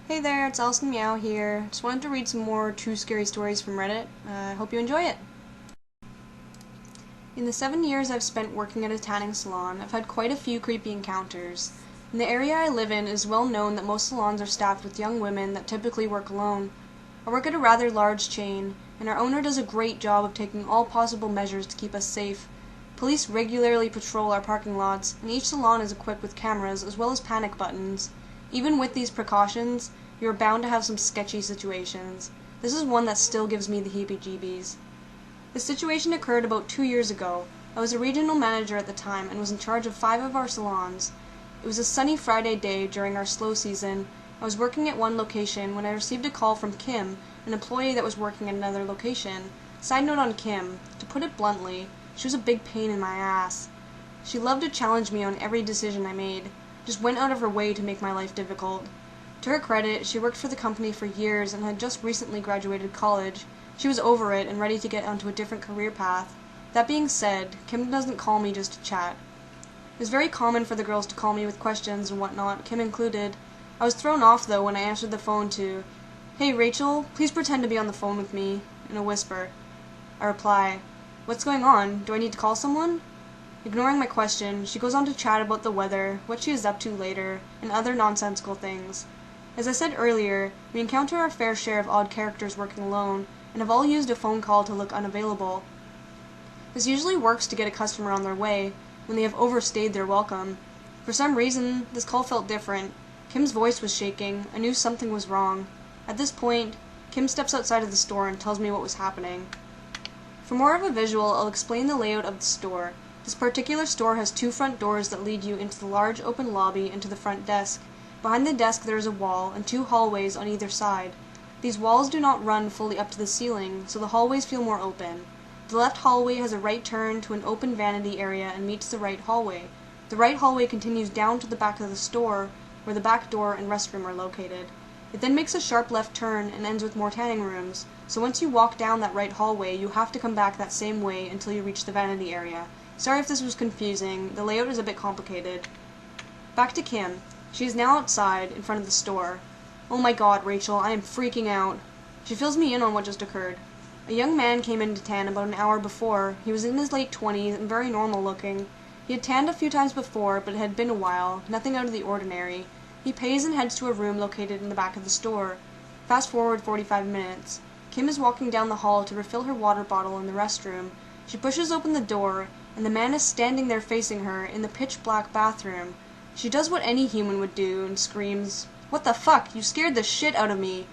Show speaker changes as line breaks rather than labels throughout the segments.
Hey there, it's Allison Meow here. Just wanted to read some more true scary stories from Reddit. I hope you enjoy it. In the 7 years I've spent working at a tanning salon, I've had quite a few creepy encounters. In the area I live in, it is well known that most salons are staffed with young women that typically work alone. I work at a rather large chain, and our owner does a great job of taking all possible measures to keep us safe. Police regularly patrol our parking lots, and each salon is equipped with cameras as well as panic buttons. Even with these precautions, you are bound to have some sketchy situations. This is one that still gives me the heebie-jeebies. The situation occurred about 2 years ago. I was a regional manager at the time and was in charge of 5 of our salons. It was a sunny Friday day during our slow season. I was working at one location when I received a call from Kim, an employee that was working at another location. Side note on Kim, to put it bluntly, she was a big pain in my ass. She loved to challenge me on every decision I made, just went out of her way to make my life difficult. To her credit, she worked for the company for years and had just recently graduated college. She was over it and ready to get onto a different career path. That being said, Kim doesn't call me just to chat. It was very common for the girls to call me with questions and whatnot, Kim included. I was thrown off though when I answered the phone to, "Hey Rachel, please pretend to be on the phone with me," in a whisper. I reply, "What's going on? Do I need to call someone?" Ignoring my question, she goes on to chat about the weather, what she is up to later, and other nonsensical things. As I said earlier, we encounter our fair share of odd characters working alone, and have all used a phone call to look unavailable. This usually works to get a customer on their way, when they have overstayed their welcome. For some reason, this call felt different. Kim's voice was shaking. I knew something was wrong. At this point, Kim steps outside of the store and tells me what was happening. For more of a visual, I'll explain the layout of the store. This particular store has 2 front doors that lead you into the large open lobby and to the front desk. Behind the desk there is a wall and 2 hallways on either side. These walls do not run fully up to the ceiling, so the hallways feel more open. The left hallway has a right turn to an open vanity area and meets the right hallway. The right hallway continues down to the back of the store, where the back door and restroom are located. It then makes a sharp left turn and ends with more tanning rooms, so once you walk down that right hallway, you have to come back that same way until you reach the vanity area. Sorry if this was confusing, the layout is a bit complicated. Back to Kim. She is now outside, in front of the store. "Oh my god, Rachel, I am freaking out." She fills me in on what just occurred. A young man came in to tan about an hour before. He was in his late 20s and very normal looking. He had tanned a few times before, but it had been a while, nothing out of the ordinary. He pays and heads to a room located in the back of the store. Fast forward 45 minutes. Kim is walking down the hall to refill her water bottle in the restroom. She pushes open the door, and the man is standing there facing her in the pitch-black bathroom. She does what any human would do and screams, "What the fuck? You scared the shit out of me."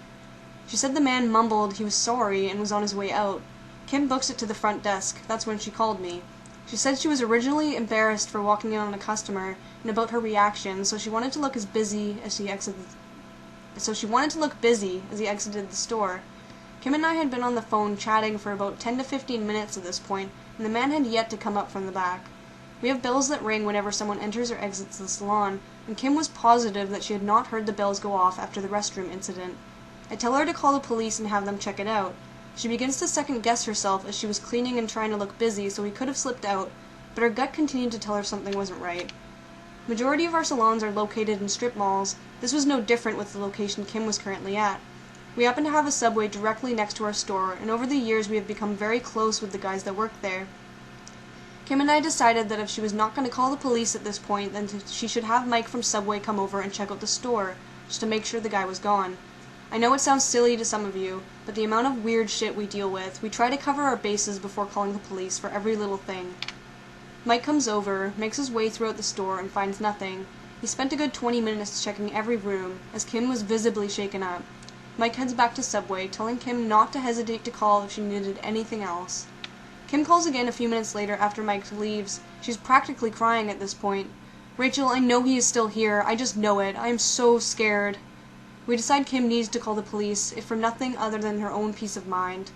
She said the man mumbled he was sorry and was on his way out. Kim books it to the front desk. That's when she called me. She said she was originally embarrassed for walking in on a customer and about her reaction, so she wanted to look busy as he exited the store. Kim and I had been on the phone chatting for about 10 to 15 minutes at this point, and the man had yet to come up from the back. We have bells that ring whenever someone enters or exits the salon, and Kim was positive that she had not heard the bells go off after the restroom incident. I tell her to call the police and have them check it out. She begins to second-guess herself as she was cleaning and trying to look busy, so we could have slipped out, but her gut continued to tell her something wasn't right. Majority of our salons are located in strip malls. This was no different with the location Kim was currently at. We happen to have a Subway directly next to our store, and over the years we have become very close with the guys that work there. Kim and I decided that if she was not going to call the police at this point, then she should have Mike from Subway come over and check out the store, just to make sure the guy was gone. I know it sounds silly to some of you, but the amount of weird shit we deal with, we try to cover our bases before calling the police for every little thing. Mike comes over, makes his way throughout the store, and finds nothing. He spent a good 20 minutes checking every room, as Kim was visibly shaken up. Mike heads back to Subway, telling Kim not to hesitate to call if she needed anything else. Kim calls again a few minutes later after Mike leaves. She's practically crying at this point. "Rachel, I know he is still here. I just know it. I am so scared." We decide Kim needs to call the police, if for nothing other than her own peace of mind.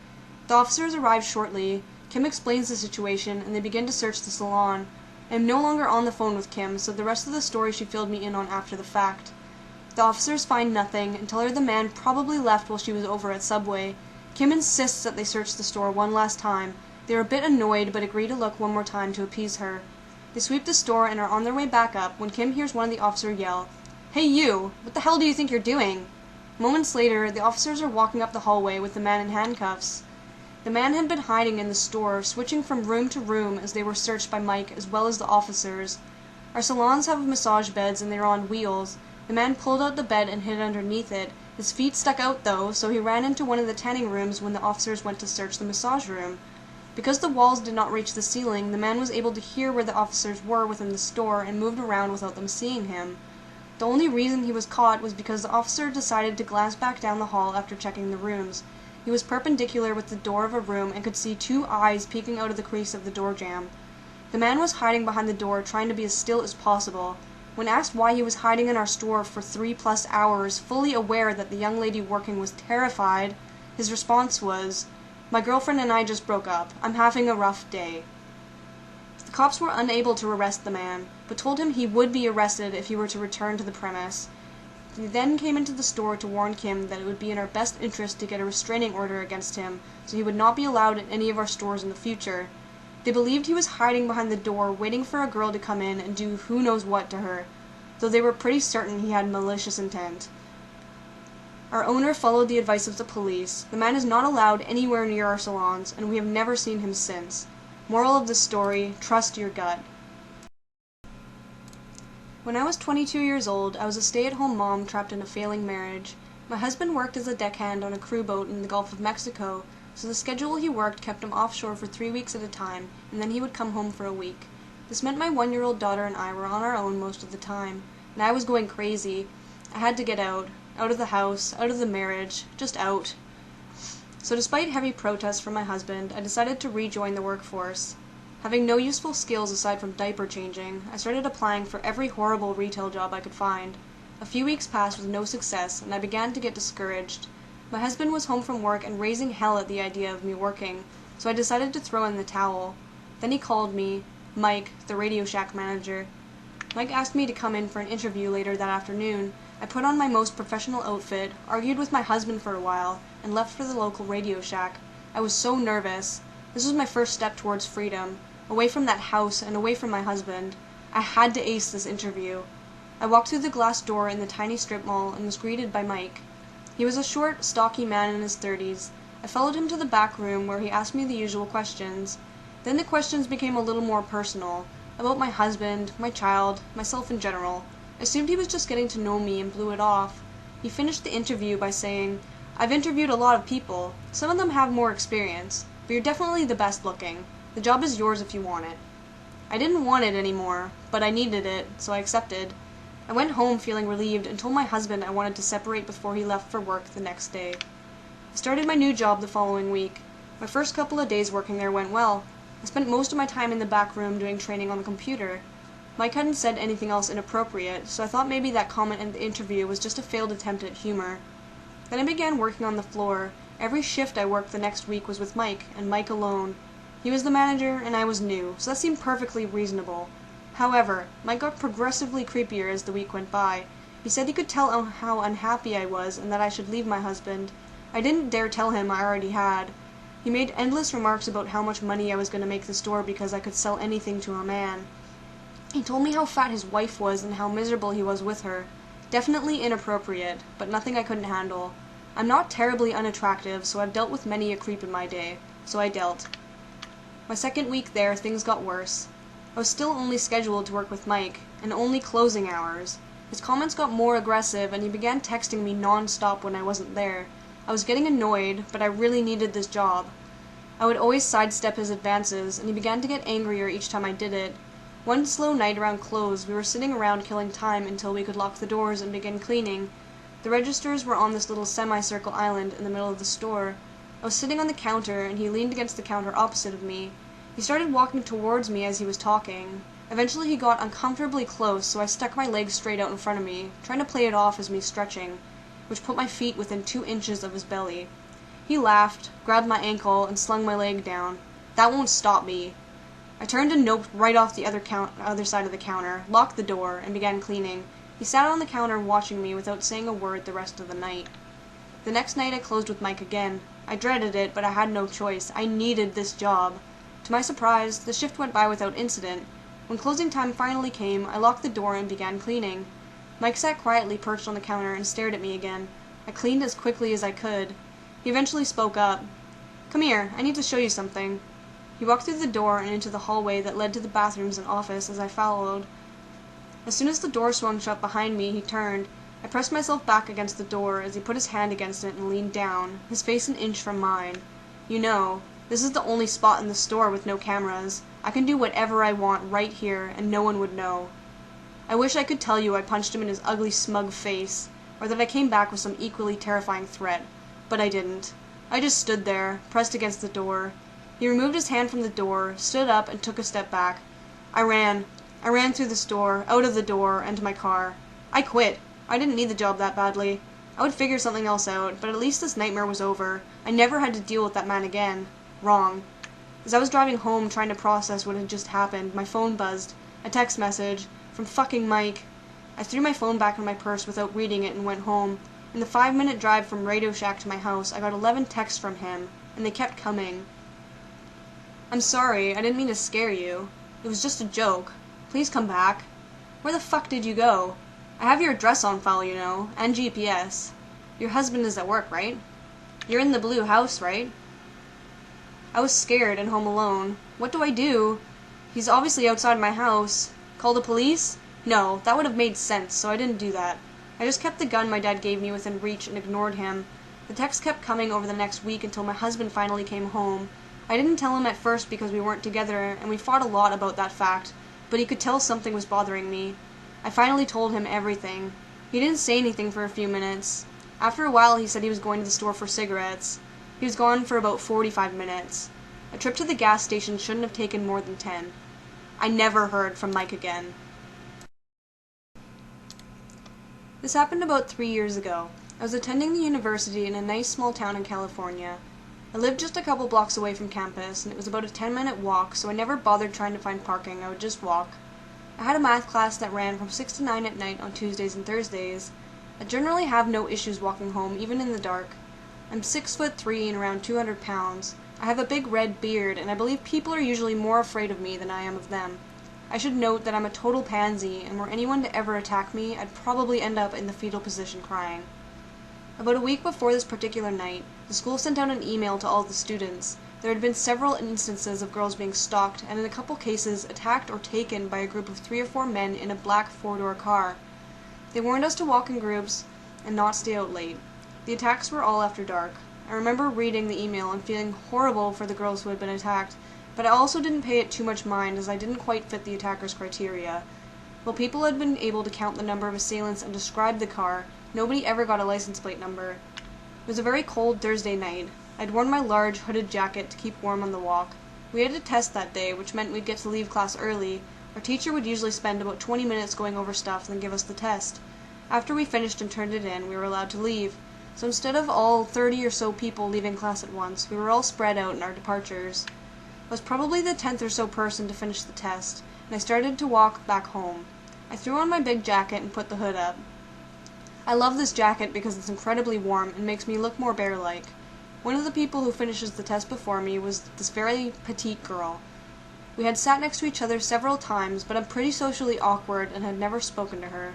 The officers arrive shortly. Kim explains the situation, and they begin to search the salon. I am no longer on the phone with Kim, so the rest of the story she filled me in on after the fact. The officers find nothing, and tell her the man probably left while she was over at Subway. Kim insists that they search the store one last time. They are a bit annoyed, but agree to look one more time to appease her. They sweep the store and are on their way back up when Kim hears one of the officers yell, "Hey you! What the hell do you think you're doing?" Moments later, the officers are walking up the hallway with the man in handcuffs. The man had been hiding in the store, switching from room to room as they were searched by Mike as well as the officers. Our salons have massage beds and they are on wheels. The man pulled out the bed and hid underneath it. His feet stuck out though, so he ran into one of the tanning rooms when the officers went to search the massage room. Because the walls did not reach the ceiling, the man was able to hear where the officers were within the store and moved around without them seeing him. The only reason he was caught was because the officer decided to glance back down the hall after checking the rooms. He was perpendicular with the door of a room and could see two eyes peeking out of the crease of the door jamb. The man was hiding behind the door, trying to be as still as possible. When asked why he was hiding in our store for 3+ hours, fully aware that the young lady working was terrified, his response was, "My girlfriend and I just broke up. I'm having a rough day." The cops were unable to arrest the man, but told him he would be arrested if he were to return to the premise. They then came into the store to warn Kim that it would be in our best interest to get a restraining order against him, so he would not be allowed in any of our stores in the future. They believed he was hiding behind the door, waiting for a girl to come in and do who knows what to her, though they were pretty certain he had malicious intent. Our owner followed the advice of the police. The man is not allowed anywhere near our salons, and we have never seen him since. Moral of the story, trust your gut. When I was 22 years old, I was a stay-at-home mom trapped in a failing marriage. My husband worked as a deckhand on a crew boat in the Gulf of Mexico, so the schedule he worked kept him offshore for 3 weeks at a time, and then he would come home for a week. This meant my 1-year-old daughter and I were on our own most of the time, and I was going crazy. I had to get out of the house, out of the marriage, just out. So despite heavy protests from my husband, I decided to rejoin the workforce. Having no useful skills aside from diaper changing, I started applying for every horrible retail job I could find. A few weeks passed with no success, and I began to get discouraged. My husband was home from work and raising hell at the idea of me working, so I decided to throw in the towel. Then he called me, Mike, the Radio Shack manager. Mike asked me to come in for an interview later that afternoon. I put on my most professional outfit, argued with my husband for a while, and left for the local Radio Shack. I was so nervous. This was my first step towards freedom, away from that house and away from my husband. I had to ace this interview. I walked through the glass door in the tiny strip mall and was greeted by Mike. He was a short, stocky man in his 30s. I followed him to the back room where he asked me the usual questions. Then the questions became a little more personal, about my husband, my child, myself in general. I assumed he was just getting to know me and blew it off. He finished the interview by saying, "I've interviewed a lot of people. Some of them have more experience, but you're definitely the best looking. The job is yours if you want it." I didn't want it anymore, but I needed it, so I accepted. I went home feeling relieved and told my husband I wanted to separate before he left for work the next day. I started my new job the following week. My first couple of days working there went well. I spent most of my time in the back room doing training on the computer. Mike hadn't said anything else inappropriate, so I thought maybe that comment in the interview was just a failed attempt at humor. Then I began working on the floor. Every shift I worked the next week was with Mike, and Mike alone. He was the manager, and I was new, so that seemed perfectly reasonable. However, Mike got progressively creepier as the week went by. He said he could tell how unhappy I was and that I should leave my husband. I didn't dare tell him I already had. He made endless remarks about how much money I was going to make the store because I could sell anything to a man. He told me how fat his wife was and how miserable he was with her. Definitely inappropriate, but nothing I couldn't handle. I'm not terribly unattractive, so I've dealt with many a creep in my day, so I dealt. My second week there, things got worse. I was still only scheduled to work with Mike, and only closing hours. His comments got more aggressive, and he began texting me non-stop when I wasn't there. I was getting annoyed, but I really needed this job. I would always sidestep his advances, and he began to get angrier each time I did it. One slow night around close, we were sitting around killing time until we could lock the doors and begin cleaning. The registers were on this little semicircle island in the middle of the store. I was sitting on the counter, and he leaned against the counter opposite of me. He started walking towards me as he was talking. Eventually he got uncomfortably close, so I stuck my legs straight out in front of me, trying to play it off as me stretching, which put my feet within 2 inches of his belly. He laughed, grabbed my ankle, and slung my leg down. "That won't stop me." I turned and noped right off the other side of the counter, locked the door, and began cleaning. He sat on the counter watching me without saying a word the rest of the night. The next night I closed with Mike again. I dreaded it, but I had no choice. I needed this job. To my surprise, the shift went by without incident. When closing time finally came, I locked the door and began cleaning. Mike sat quietly perched on the counter and stared at me again. I cleaned as quickly as I could. He eventually spoke up. "Come here, I need to show you something." He walked through the door and into the hallway that led to the bathrooms and office as I followed. As soon as the door swung shut behind me, he turned. I pressed myself back against the door as he put his hand against it and leaned down, his face an inch from mine. "You know, this is the only spot in the store with no cameras. I can do whatever I want right here, and no one would know." I wish I could tell you I punched him in his ugly, smug face, or that I came back with some equally terrifying threat, but I didn't. I just stood there, pressed against the door. He removed his hand from the door, stood up, and took a step back. I ran through the store, out of the door, and to my car. I quit. I didn't need the job that badly. I would figure something else out, but at least this nightmare was over. I never had to deal with that man again. Wrong. As I was driving home trying to process what had just happened, my phone buzzed. A text message. From fucking Mike. I threw my phone back in my purse without reading it and went home. In the 5-minute drive from Radio Shack to my house, I got 11 texts from him, and they kept coming. "I'm sorry, I didn't mean to scare you. It was just a joke. Please come back. Where the fuck did you go? I have your address on file, you know, and GPS. Your husband is at work, right? You're in the blue house, right?" I was scared and home alone. What do I do? He's obviously outside my house. Call the police? No, that would have made sense, so I didn't do that. I just kept the gun my dad gave me within reach and ignored him. The texts kept coming over the next week until my husband finally came home. I didn't tell him at first because we weren't together, and we fought a lot about that fact, but he could tell something was bothering me. I finally told him everything. He didn't say anything for a few minutes. After a while, he said he was going to the store for cigarettes. He was gone for about 45 minutes. A trip to the gas station shouldn't have taken more than 10. I never heard from Mike again. This happened about 3 years ago. I was attending the university in a nice small town in California. I lived just a couple blocks away from campus, and it was about a 10-minute walk, so I never bothered trying to find parking. I would just walk. I had a math class that ran from 6 to 9 at night on Tuesdays and Thursdays. I generally have no issues walking home, even in the dark. I'm 6'3" and around 200 pounds. I have a big red beard, and I believe people are usually more afraid of me than I am of them. I should note that I'm a total pansy, and were anyone to ever attack me, I'd probably end up in the fetal position crying. About a week before this particular night, the school sent out an email to all the students. There had been several instances of girls being stalked, and in a couple cases attacked or taken by a group of 3 or 4 men in a black 4-door car. They warned us to walk in groups and not stay out late. The attacks were all after dark. I remember reading the email and feeling horrible for the girls who had been attacked, but I also didn't pay it too much mind as I didn't quite fit the attackers' criteria. While people had been able to count the number of assailants and describe the car, nobody ever got a license plate number. It was a very cold Thursday night. I'd worn my large hooded jacket to keep warm on the walk. We had a test that day, which meant we'd get to leave class early. Our teacher would usually spend about 20 minutes going over stuff, then give us the test. After we finished and turned it in, we were allowed to leave. So instead of all 30 or so people leaving class at once, we were all spread out in our departures. I was probably the 10th or so person to finish the test, and I started to walk back home. I threw on my big jacket and put the hood up. I love this jacket because it's incredibly warm and makes me look more bear-like. One of the people who finishes the test before me was this very petite girl. We had sat next to each other several times, but I'm pretty socially awkward and had never spoken to her.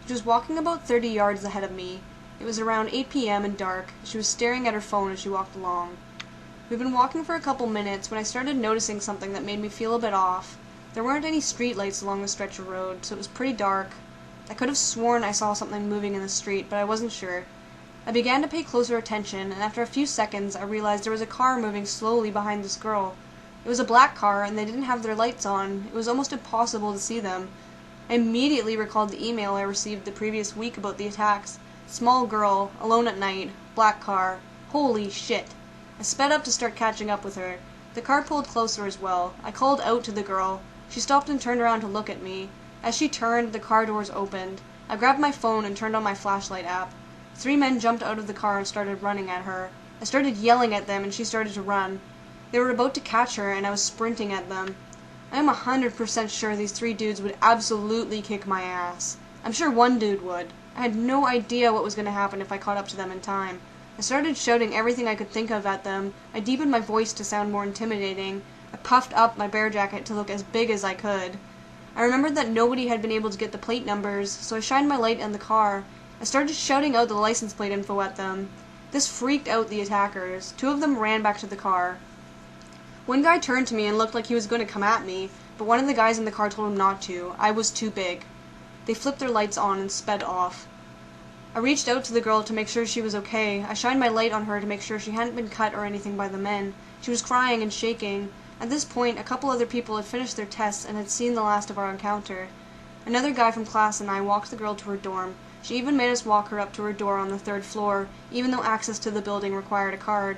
She was walking about 30 yards ahead of me. It was around 8 p.m. and dark. She was staring at her phone as she walked along. We'd been walking for a couple minutes when I started noticing something that made me feel a bit off. There weren't any streetlights along the stretch of road, so it was pretty dark. I could have sworn I saw something moving in the street, but I wasn't sure. I began to pay closer attention, and after a few seconds I realized there was a car moving slowly behind this girl. It was a black car, and they didn't have their lights on. It was almost impossible to see them. I immediately recalled the email I received the previous week about the attacks. Small girl, alone at night, black car. Holy shit. I sped up to start catching up with her. The car pulled closer as well. I called out to the girl. She stopped and turned around to look at me. As she turned, the car doors opened. I grabbed my phone and turned on my flashlight app. 3 men jumped out of the car and started running at her. I started yelling at them and she started to run. They were about to catch her and I was sprinting at them. I am 100% sure these 3 dudes would absolutely kick my ass. I'm sure one dude would. I had no idea what was going to happen if I caught up to them in time. I started shouting everything I could think of at them. I deepened my voice to sound more intimidating. I puffed up my bear jacket to look as big as I could. I remembered that nobody had been able to get the plate numbers, so I shined my light on the car. I started shouting out the license plate info at them. This freaked out the attackers. 2 of them ran back to the car. One guy turned to me and looked like he was going to come at me, but one of the guys in the car told him not to. I was too big. They flipped their lights on and sped off. I reached out to the girl to make sure she was okay. I shined my light on her to make sure she hadn't been cut or anything by the men. She was crying and shaking. At this point, a couple other people had finished their tests and had seen the last of our encounter. Another guy from class and I walked the girl to her dorm. She even made us walk her up to her door on the 3rd floor, even though access to the building required a card.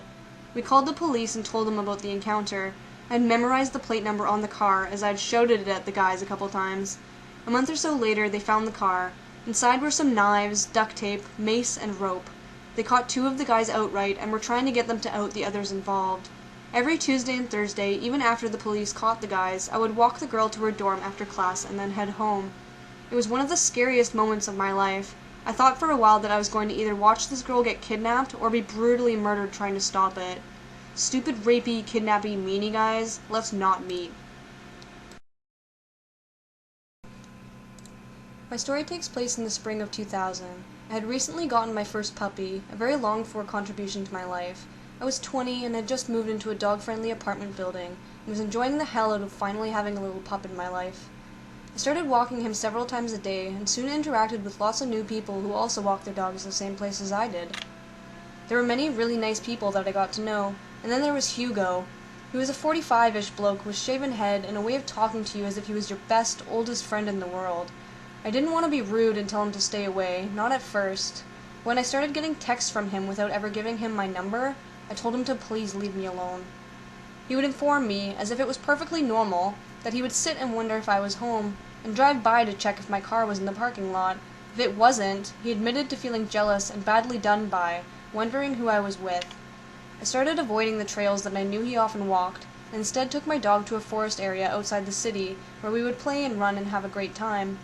We called the police and told them about the encounter. I had memorized the plate number on the car, as I had shouted it at the guys a couple times. A month or so later, they found the car. Inside were some knives, duct tape, mace, and rope. They caught 2 of the guys outright and were trying to get them to out the others involved. Every Tuesday and Thursday, even after the police caught the guys, I would walk the girl to her dorm after class and then head home. It was one of the scariest moments of my life. I thought for a while that I was going to either watch this girl get kidnapped or be brutally murdered trying to stop it. Stupid, rapey, kidnappy, meanie guys, let's not meet. My story takes place in the spring of 2000. I had recently gotten my first puppy, a very longed-for contribution to my life. I was 20 and had just moved into a dog-friendly apartment building and was enjoying the hell out of finally having a little pup in my life. I started walking him several times a day and soon interacted with lots of new people who also walked their dogs the same place as I did. There were many really nice people that I got to know, and then there was Hugo. He was a 45-ish bloke with shaven head and a way of talking to you as if he was your best, oldest friend in the world. I didn't want to be rude and tell him to stay away, not at first. When I started getting texts from him without ever giving him my number, I told him to please leave me alone. He would inform me, as if it was perfectly normal, that he would sit and wonder if I was home, and drive by to check if my car was in the parking lot. If it wasn't, he admitted to feeling jealous and badly done by, wondering who I was with. I started avoiding the trails that I knew he often walked, and instead took my dog to a forest area outside the city, where we would play and run and have a great time.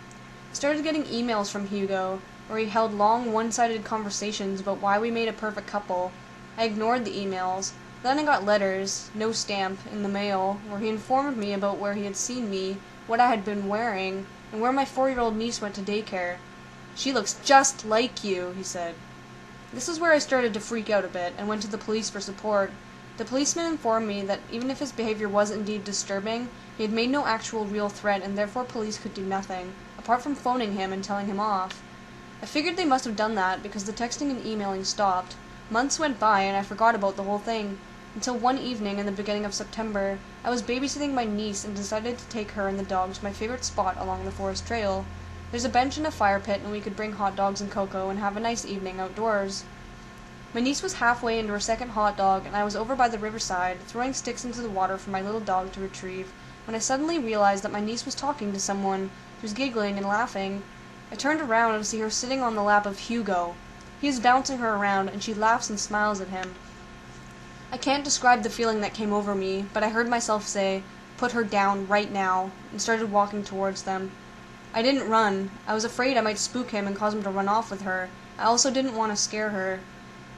I started getting emails from Hugo, where he held long, one-sided conversations about why we made a perfect couple. I ignored the emails. Then I got letters, no stamp, in the mail, where he informed me about where he had seen me, what I had been wearing, and where my 4-year-old niece went to daycare. "She looks just like you," he said. This is where I started to freak out a bit, and went to the police for support. The policeman informed me that even if his behavior was indeed disturbing, he had made no actual real threat and therefore police could do nothing, apart from phoning him and telling him off. I figured they must have done that because the texting and emailing stopped. Months went by and I forgot about the whole thing, until one evening in the beginning of September, I was babysitting my niece and decided to take her and the dog to my favorite spot along the forest trail. There's a bench and a fire pit and we could bring hot dogs and cocoa and have a nice evening outdoors. My niece was halfway into her second hot dog and I was over by the riverside, throwing sticks into the water for my little dog to retrieve, when I suddenly realized that my niece was talking to someone. She was giggling and laughing. I turned around to see her sitting on the lap of Hugo. He is bouncing her around, and she laughs and smiles at him. I can't describe the feeling that came over me, but I heard myself say, "Put her down right now," and started walking towards them. I didn't run. I was afraid I might spook him and cause him to run off with her. I also didn't want to scare her.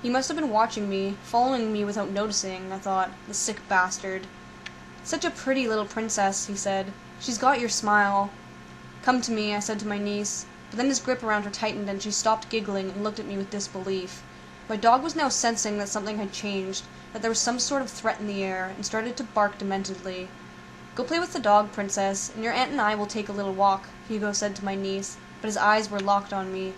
He must have been watching me, following me without noticing, I thought, the sick bastard. "Such a pretty little princess," he said. "She's got your smile." "Come to me," I said to my niece, but then his grip around her tightened and she stopped giggling and looked at me with disbelief. My dog was now sensing that something had changed, that there was some sort of threat in the air, and started to bark dementedly. "Go play with the dog, princess, and your aunt and I will take a little walk," Hugo said to my niece, but his eyes were locked on me.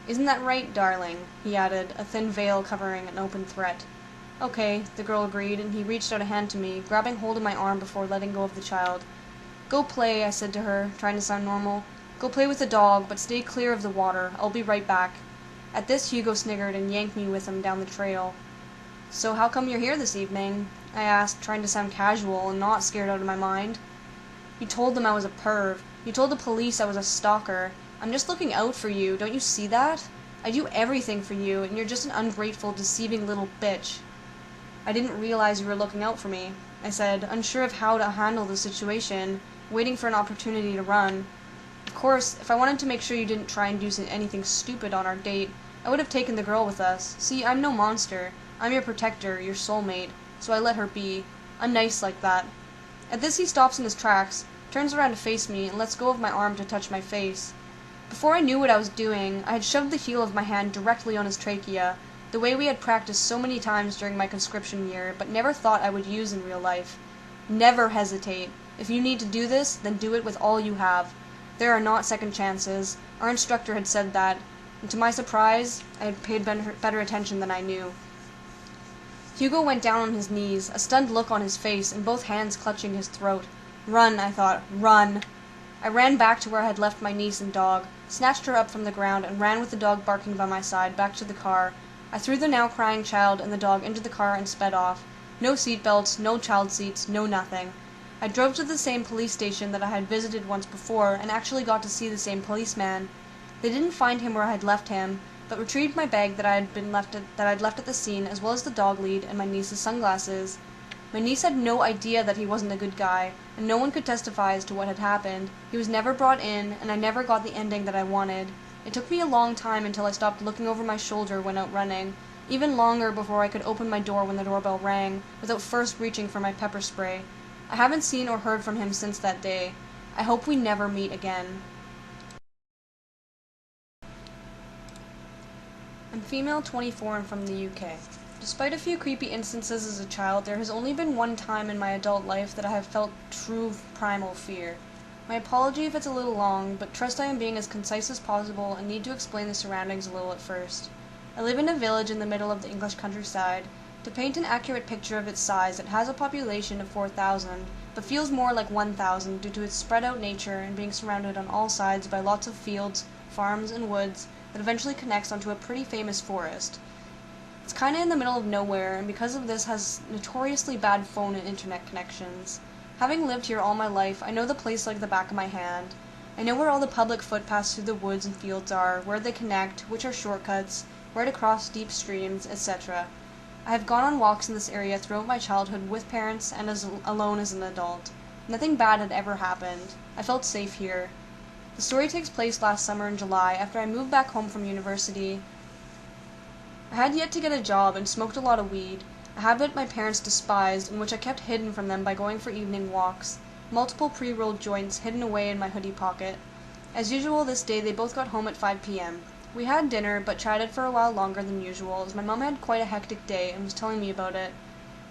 "Isn't that right, darling?" he added, a thin veil covering an open threat. "Okay," the girl agreed, and he reached out a hand to me, grabbing hold of my arm before letting go of the child. "Go play," I said to her, trying to sound normal. "Go play with the dog, but stay clear of the water. I'll be right back." At this, Hugo sniggered and yanked me with him down the trail. "So how come you're here this evening?" I asked, trying to sound casual and not scared out of my mind. "You told them I was a perv. You told the police I was a stalker. I'm just looking out for you, don't you see that? I do everything for you, and you're just an ungrateful, deceiving little bitch." "I didn't realize you were looking out for me," I said, unsure of how to handle the situation, waiting for an opportunity to run. Of course, if I wanted to make sure you didn't try and do anything stupid on our date, I would have taken the girl with us. See, I'm no monster. I'm your protector, your soulmate, so I let her be. I'm nice like that. At this he stops in his tracks, turns around to face me, and lets go of my arm to touch my face. Before I knew what I was doing, I had shoved the heel of my hand directly on his trachea, the way we had practiced so many times during my conscription year, but never thought I would use in real life. Never hesitate. If you need to do this, then do it with all you have. There are not second chances. Our instructor had said that, and to my surprise, I had paid better attention than I knew. Hugo went down on his knees, a stunned look on his face, and both hands clutching his throat. Run, I thought, run. I ran back to where I had left my niece and dog, snatched her up from the ground, and ran with the dog barking by my side back to the car. I threw the now crying child and the dog into the car and sped off. No seatbelts, no child seats, no nothing. I drove to the same police station that I had visited once before, and actually got to see the same policeman. They didn't find him where I had left him, but retrieved my bag that I'd left at the scene, as well as the dog lead and my niece's sunglasses. My niece had no idea that he wasn't a good guy, and no one could testify as to what had happened. He was never brought in, and I never got the ending that I wanted. It took me a long time until I stopped looking over my shoulder when out running, even longer before I could open my door when the doorbell rang, without first reaching for my pepper spray. I haven't seen or heard from him since that day. I hope we never meet again. I'm female, 24, and from the UK. Despite a few creepy instances as a child, there has only been one time in my adult life that I have felt true primal fear. My apology if it's a little long, but trust I am being as concise as possible and need to explain the surroundings a little at first. I live in a village in the middle of the English countryside. To paint an accurate picture of its size, it has a population of 4,000, but feels more like 1,000 due to its spread out nature and being surrounded on all sides by lots of fields, farms, and woods that eventually connects onto a pretty famous forest. It's kinda in the middle of nowhere, and because of this has notoriously bad phone and internet connections. Having lived here all my life, I know the place like the back of my hand. I know where all the public footpaths through the woods and fields are, where they connect, which are shortcuts, where to cross deep streams, etc. I have gone on walks in this area throughout my childhood with parents and alone as an adult. Nothing bad had ever happened. I felt safe here. The story takes place last summer in July after I moved back home from university. I had yet to get a job and smoked a lot of weed, a habit my parents despised and which I kept hidden from them by going for evening walks, multiple pre-rolled joints hidden away in my hoodie pocket. As usual this day they both got home at 5 p.m. We had dinner, but chatted for a while longer than usual, as my mom had quite a hectic day and was telling me about it.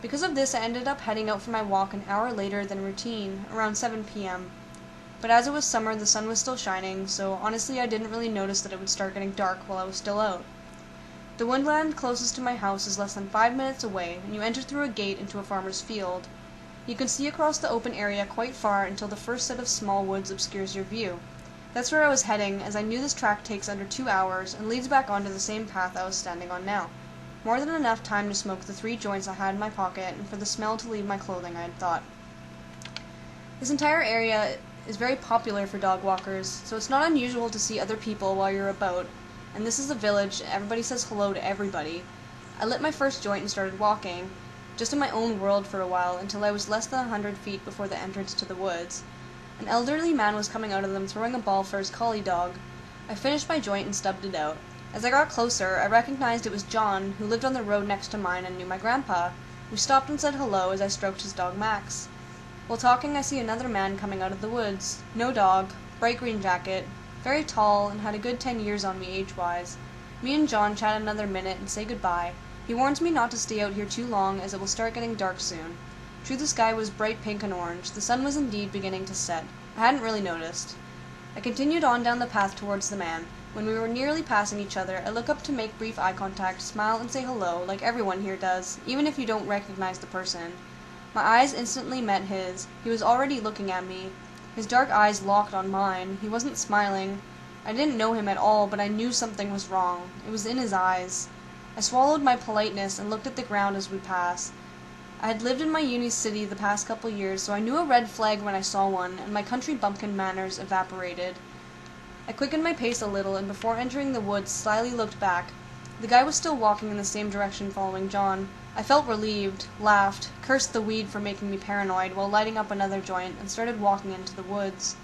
Because of this, I ended up heading out for my walk an hour later than routine, around 7 p.m. But as it was summer, the sun was still shining, so honestly I didn't really notice that it would start getting dark while I was still out. The woodland closest to my house is less than 5 minutes away, and you enter through a gate into a farmer's field. You can see across the open area quite far until the first set of small woods obscures your view. That's where I was heading, as I knew this track takes under 2 hours and leads back onto the same path I was standing on now. More than enough time to smoke the 3 joints I had in my pocket and for the smell to leave my clothing, I had thought. This entire area is very popular for dog walkers, so it's not unusual to see other people while you're about, and this is a village, everybody says hello to everybody. I lit my first joint and started walking, just in my own world for a while, until I was less than 100 feet before the entrance to the woods. An elderly man was coming out of them throwing a ball for his collie dog. I finished my joint and stubbed it out. As I got closer, I recognized it was John, who lived on the road next to mine and knew my grandpa. We stopped and said hello as I stroked his dog Max. While talking, I see another man coming out of the woods. No dog, bright green jacket, very tall, and had a good 10 years on me age-wise. Me and John chat another minute and say goodbye. He warns me not to stay out here too long, as it will start getting dark soon. True, the sky was bright pink and orange. The sun was indeed beginning to set. I hadn't really noticed. I continued on down the path towards the man. When we were nearly passing each other, I look up to make brief eye contact, smile, and say hello, like everyone here does, even if you don't recognize the person. My eyes instantly met his. He was already looking at me. His dark eyes locked on mine. He wasn't smiling. I didn't know him at all, but I knew something was wrong. It was in his eyes. I swallowed my politeness and looked at the ground as we passed. I had lived in my uni city the past couple years, so I knew a red flag when I saw one, and my country bumpkin manners evaporated. I quickened my pace a little, and before entering the woods, slyly looked back. The guy was still walking in the same direction following John. I felt relieved, laughed, cursed the weed for making me paranoid while lighting up another joint, and started walking into the woods.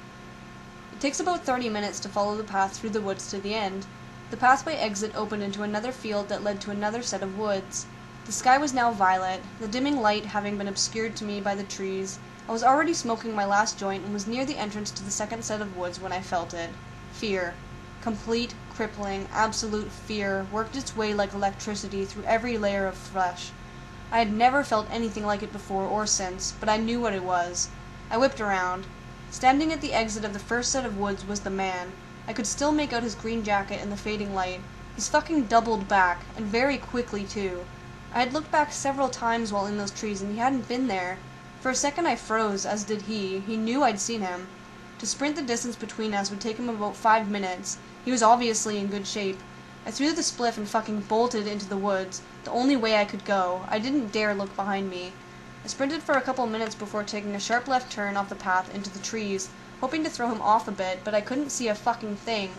It takes about 30 minutes to follow the path through the woods to the end. The pathway exit opened into another field that led to another set of woods. The sky was now violet, the dimming light having been obscured to me by the trees. I was already smoking my last joint and was near the entrance to the second set of woods when I felt it. Fear. Complete, crippling, absolute fear worked its way like electricity through every layer of flesh. I had never felt anything like it before or since, but I knew what it was. I whipped around. Standing at the exit of the first set of woods was the man. I could still make out his green jacket in the fading light. He's fucking doubled back, and very quickly too. I had looked back several times while in those trees, and he hadn't been there. For a second I froze, as did he. He knew I'd seen him. To sprint the distance between us would take him about 5 minutes. He was obviously in good shape. I threw the spliff and fucking bolted into the woods, the only way I could go. I didn't dare look behind me. I sprinted for a couple minutes before taking a sharp left turn off the path into the trees, hoping to throw him off a bit, but I couldn't see a fucking thing.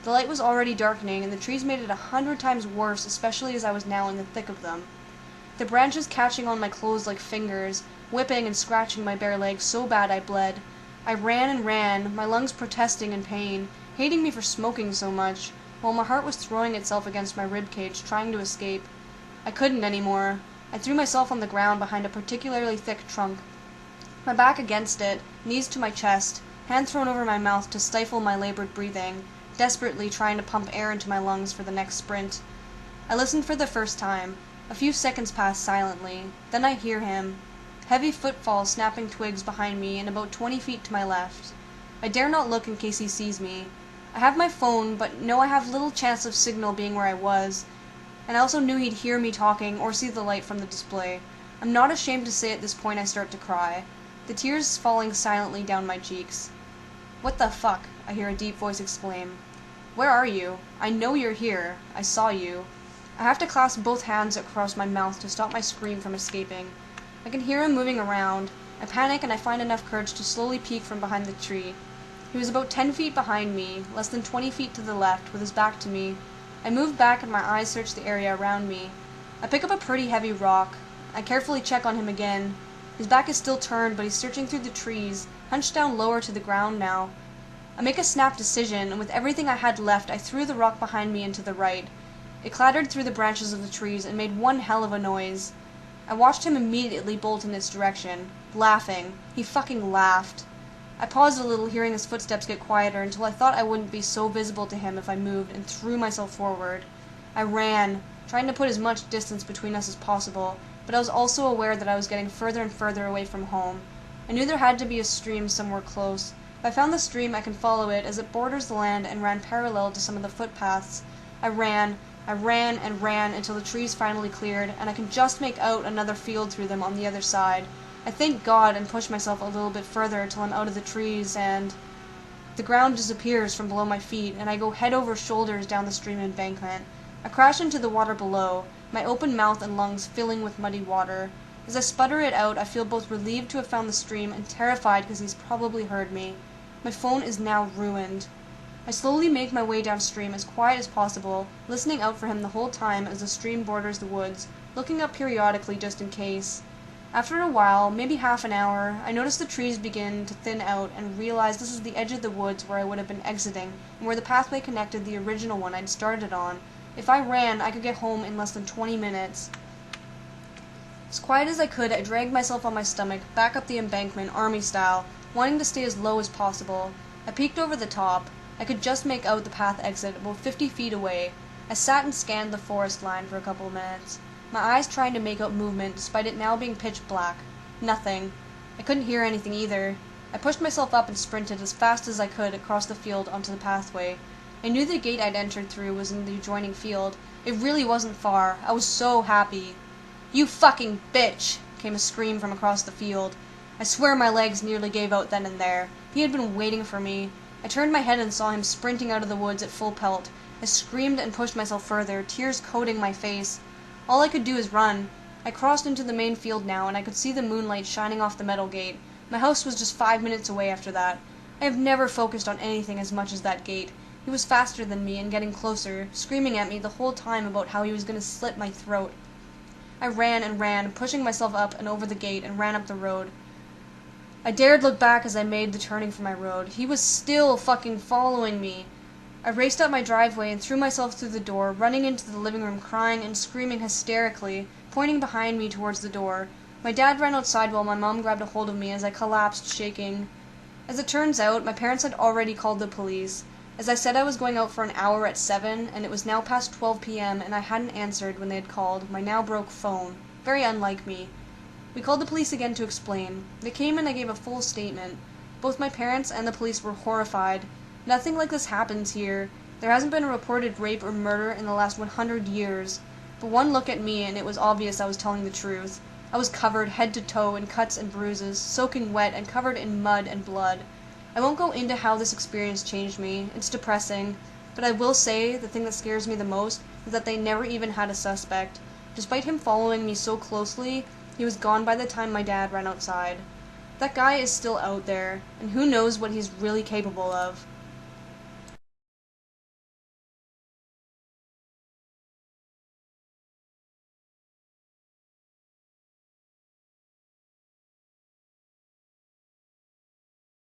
The light was already darkening, and the trees made it 100 times worse, especially as I was now in the thick of them. The branches catching on my clothes like fingers, whipping and scratching my bare legs so bad I bled. I ran and ran, my lungs protesting in pain, hating me for smoking so much, while my heart was throwing itself against my ribcage, trying to escape. I couldn't anymore. I threw myself on the ground behind a particularly thick trunk, my back against it, knees to my chest, hand thrown over my mouth to stifle my labored breathing, desperately trying to pump air into my lungs for the next sprint. I listened for the first time. A few seconds pass silently. Then I hear him. Heavy footfalls snapping twigs behind me and about 20 feet to my left. I dare not look in case he sees me. I have my phone, but know I have little chance of signal being where I was, and I also knew he'd hear me talking or see the light from the display. I'm not ashamed to say at this point I start to cry, the tears falling silently down my cheeks. "What the fuck?" I hear a deep voice exclaim. "Where are you? I know you're here. I saw you." I have to clasp both hands across my mouth to stop my scream from escaping. I can hear him moving around. I panic and I find enough courage to slowly peek from behind the tree. He was about 10 feet behind me, less than 20 feet to the left, with his back to me. I move back and my eyes search the area around me. I pick up a pretty heavy rock. I carefully check on him again. His back is still turned, but he's searching through the trees, hunched down lower to the ground now. I make a snap decision, and with everything I had left, I threw the rock behind me and to the right. It clattered through the branches of the trees and made one hell of a noise. I watched him immediately bolt in its direction, laughing. He fucking laughed. I paused a little, hearing his footsteps get quieter, until I thought I wouldn't be so visible to him if I moved, and threw myself forward. I ran, trying to put as much distance between us as possible, but I was also aware that I was getting further and further away from home. I knew there had to be a stream somewhere close. If I found the stream, I can follow it, as it borders the land and ran parallel to some of the footpaths. I ran and ran until the trees finally cleared, and I could just make out another field through them on the other side. I thank God and push myself a little bit further till I'm out of the trees, and the ground disappears from below my feet, and I go head over shoulders down the stream embankment. I crash into the water below, my open mouth and lungs filling with muddy water. As I sputter it out, I feel both relieved to have found the stream and terrified because he's probably heard me. My phone is now ruined. I slowly make my way downstream as quiet as possible, listening out for him the whole time as the stream borders the woods, looking up periodically just in case. After a while, maybe half an hour, I notice the trees begin to thin out and realize this is the edge of the woods where I would have been exiting, and where the pathway connected the original one I'd started on. If I ran, I could get home in less than 20 minutes. As quiet as I could, I dragged myself on my stomach, back up the embankment, army style, wanting to stay as low as possible. I peeked over the top. I could just make out the path exit about 50 feet away. I sat and scanned the forest line for a couple of minutes, my eyes trying to make out movement despite it now being pitch black. Nothing. I couldn't hear anything either. I pushed myself up and sprinted as fast as I could across the field onto the pathway. I knew the gate I'd entered through was in the adjoining field. It really wasn't far. I was so happy. "You fucking bitch!" came a scream from across the field. I swear my legs nearly gave out then and there. He had been waiting for me. I turned my head and saw him sprinting out of the woods at full pelt. I screamed and pushed myself further, tears coating my face. All I could do is run. I crossed into the main field now, and I could see the moonlight shining off the metal gate. My house was just 5 minutes away after that. I have never focused on anything as much as that gate. He was faster than me and getting closer, screaming at me the whole time about how he was going to slit my throat. I ran and ran, pushing myself up and over the gate, and ran up the road. I dared look back as I made the turning for my road. He was still fucking following me. I raced up my driveway and threw myself through the door, running into the living room crying and screaming hysterically, pointing behind me towards the door. My dad ran outside while my mom grabbed a hold of me as I collapsed, shaking. As it turns out, my parents had already called the police. As I said I was going out for an hour at 7, and it was now past 12 p.m., and I hadn't answered when they had called my now broke phone. Very unlike me. We called the police again to explain. They came and I gave a full statement. Both my parents and the police were horrified. Nothing like this happens here. There hasn't been a reported rape or murder in the last 100 years. But one look at me and it was obvious I was telling the truth. I was covered head to toe in cuts and bruises, soaking wet and covered in mud and blood. I won't go into how this experience changed me. It's depressing. But I will say the thing that scares me the most is that they never even had a suspect. Despite him following me so closely, he was gone by the time my dad ran outside. That guy is still out there, and who knows what he's really capable of.